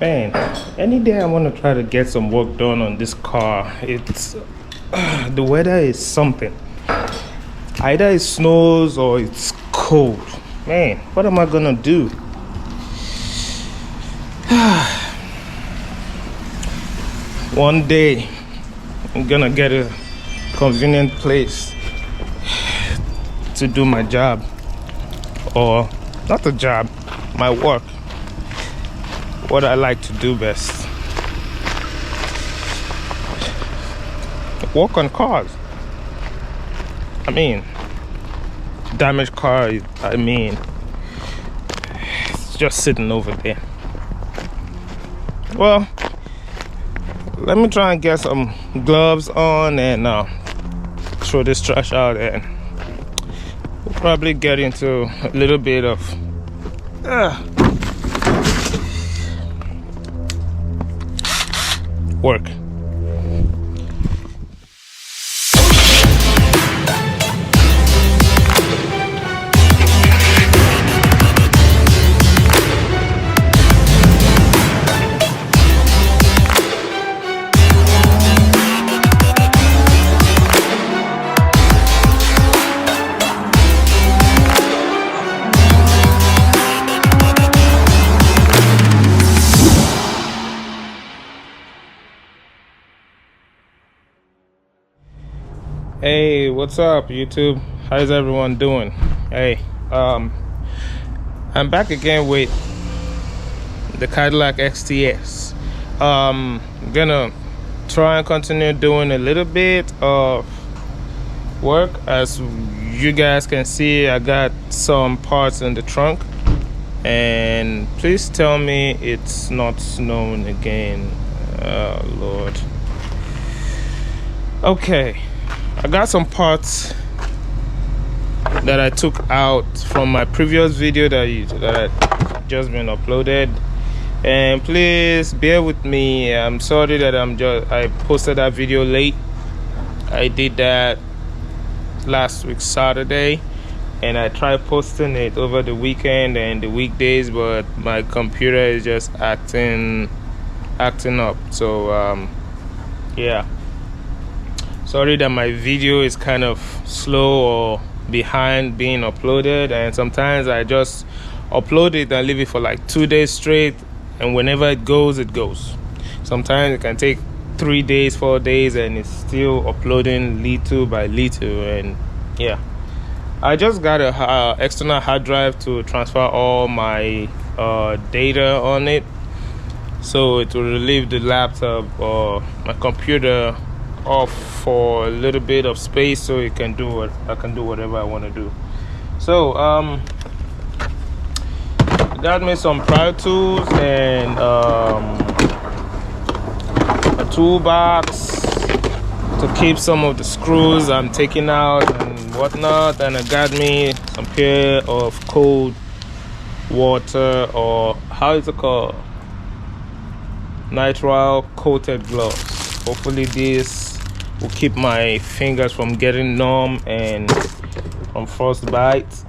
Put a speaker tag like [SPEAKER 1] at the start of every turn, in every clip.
[SPEAKER 1] Man, any day I want to try to get some work done on this car. It's the weather is something. Either it snows or it's cold. Man, what am I gonna do? One day I'm gonna get a convenient place to do my job, or not a job, my work, what I like to do best. Work on cars. I mean, damaged car, it's just sitting over there. Well, let me try and get some gloves on and throw this trash out, and we'll probably get into a little bit of work. Hey, what's up, YouTube? How's everyone doing? Hey, I'm back again with the Cadillac XTS. I'm gonna try and continue doing a little bit of work. As you guys can see, I got some parts in the trunk, and please tell me it's not snowing again. Oh Lord. Okay, I got some parts that I took out from my previous video that had just been uploaded, and please bear with me. I'm sorry that I posted that video late. I did that last week Saturday, and I tried posting it over the weekend and the weekdays, but my computer is just acting up. So yeah, sorry that my video is kind of slow or behind being uploaded, and sometimes I just upload it and leave it for like 2 days straight, and whenever it goes. Sometimes it can take 3 days, 4 days, and it's still uploading little by little. And yeah, I just got a external hard drive to transfer all my data on it, so it will relieve the laptop or my computer off for a little bit of space, so I can do whatever I want to do. So got me some prior tools and a toolbox to keep some of the screws I'm taking out and whatnot, and I got me some pair of cold water, or how is it called, nitrile coated gloves. Hopefully this will keep my fingers from getting numb and from frostbite.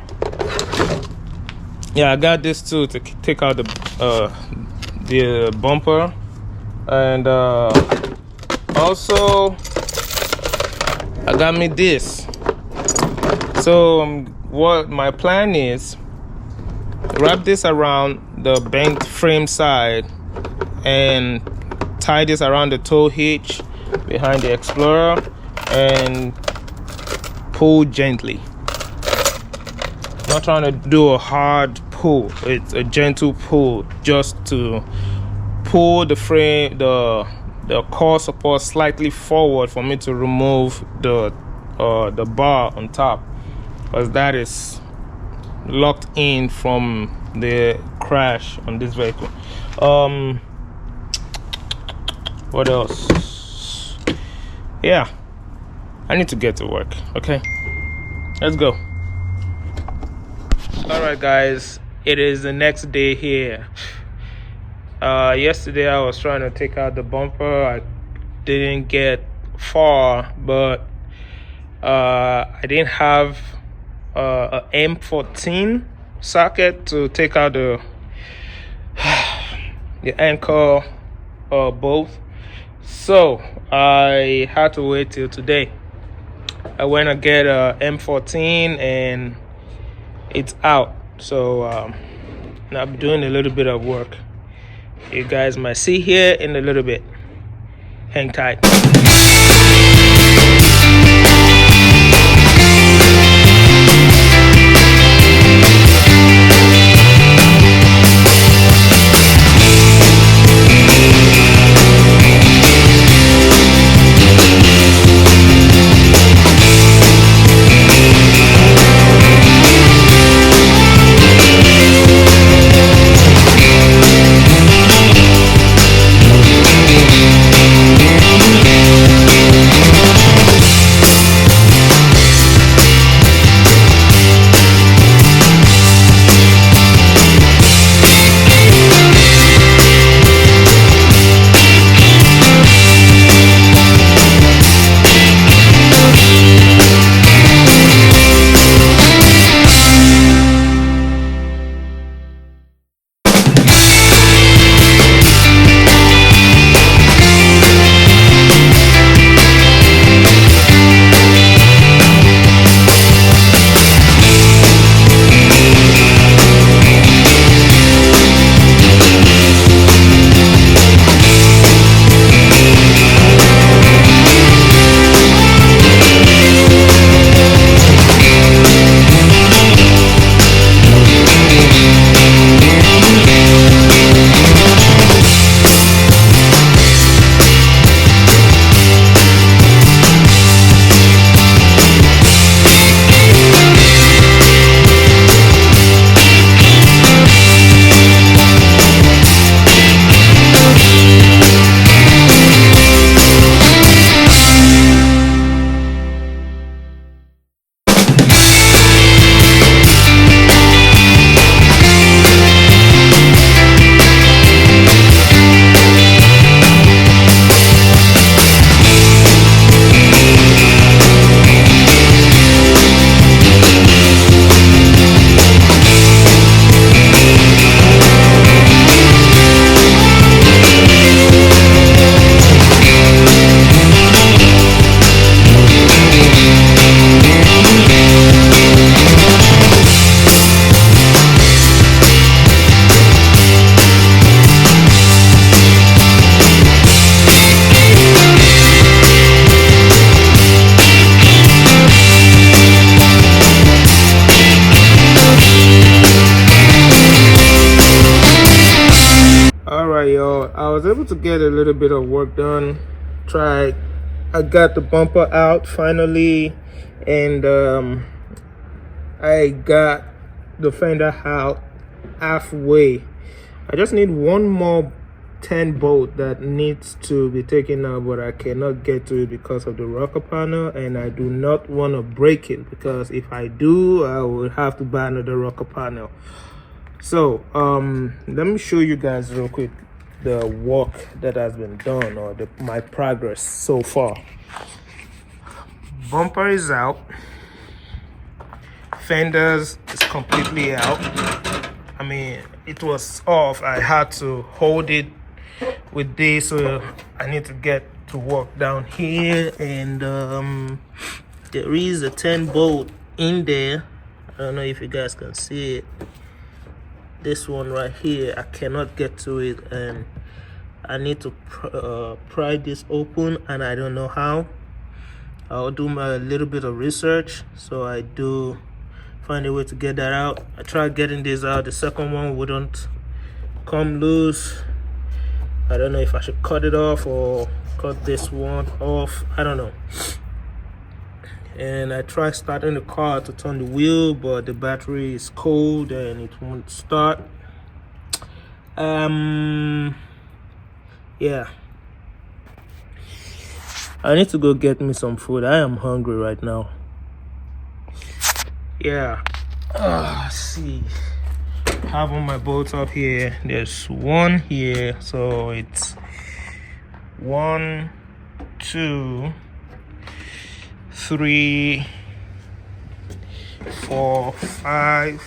[SPEAKER 1] Yeah, I got this too to take out the bumper, and also I got me this. So what my plan is, wrap this around the bent frame side and tie this around the tow hitch behind the Explorer and pull gently. Not trying to do a hard pull, it's a gentle pull, just to pull the frame, the core support slightly forward for me to remove the bar on top, because that is locked in from the crash on this vehicle. What else? Yeah, I need to get to work. Okay, let's go. All right, guys, it is the next day here. Yesterday I was trying to take out the bumper. I didn't get far, but I didn't have a M14 socket to take out the anchor, or both. So I had to wait till today. I went to get a M14 and it's out. So now I'm doing a little bit of work. You guys might see here in a little bit. Hang tight. Alright, y'all, I was able to get a little bit of work done. I got the bumper out finally, and I got the fender out halfway. I just need one more 10 bolt that needs to be taken out, but I cannot get to it because of the rocker panel, and I do not want to break it, because if I do, I will have to buy another rocker panel. So let me show you guys real quick the work that has been done, or my progress so far. Bumper is out, fenders is completely out. I mean, it was off. I had to hold it with this, so I need to get to work down here, and there is a 10 bolt in there. I don't know if you guys can see it. This one right here, I cannot get to it, and I need to pry this open, and I don't know how. I'll do a little bit of research, so I do find a way to get that out. I tried getting this out. The second one wouldn't come loose. I don't know if I should cut it off or cut this one off. I don't know. And I tried starting the car to turn the wheel, but the battery is cold and it won't start. Yeah, I need to go get me some food. I am hungry right now. Yeah. Let's see, I have all my bolts up here. There's one here, so it's 1, 2, 3, 4, 5,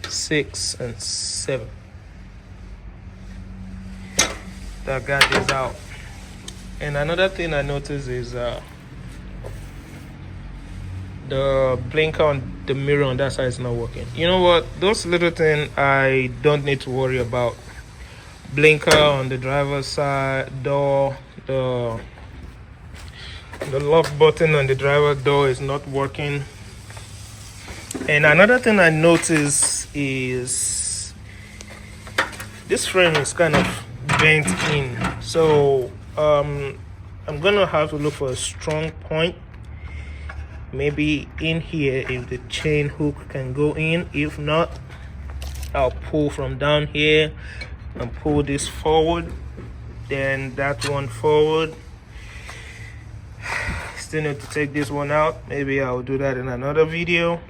[SPEAKER 1] 6, and 7. that got this out. And another thing I noticed is the blinker on the mirror on that side is not working. You know what? Those little things I don't need to worry about. Blinker on the driver's side door, the lock button on the driver's door is not working. And another thing I noticed is this frame is kind of bent in, so I'm gonna have to look for a strong point, maybe in here if the chain hook can go in. If not, I'll pull from down here and pull this forward, then that one forward. Still need to take this one out. Maybe I'll do that in another video.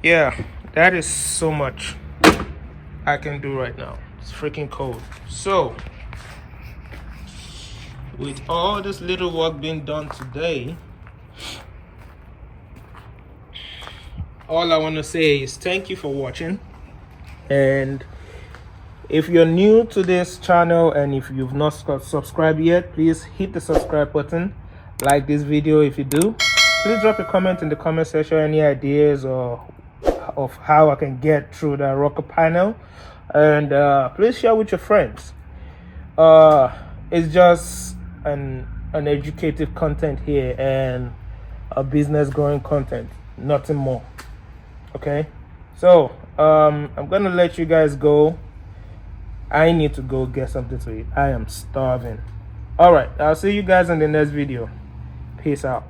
[SPEAKER 1] Yeah, that is so much I can do right now. It's freaking cold. So with all this little work being done today, all I want to say is thank you for watching. And if you're new to this channel and if you've not subscribed yet, please hit the subscribe button. Like this video. If you do, please drop a comment in the comment section, any ideas or of how I can get through the rocker panel, and please share with your friends. It's just an educative content here and a business growing content, nothing more. Okay, so I'm gonna let you guys go. I need to go get something to eat. I am starving. All right, I'll see you guys in the next video. Peace out.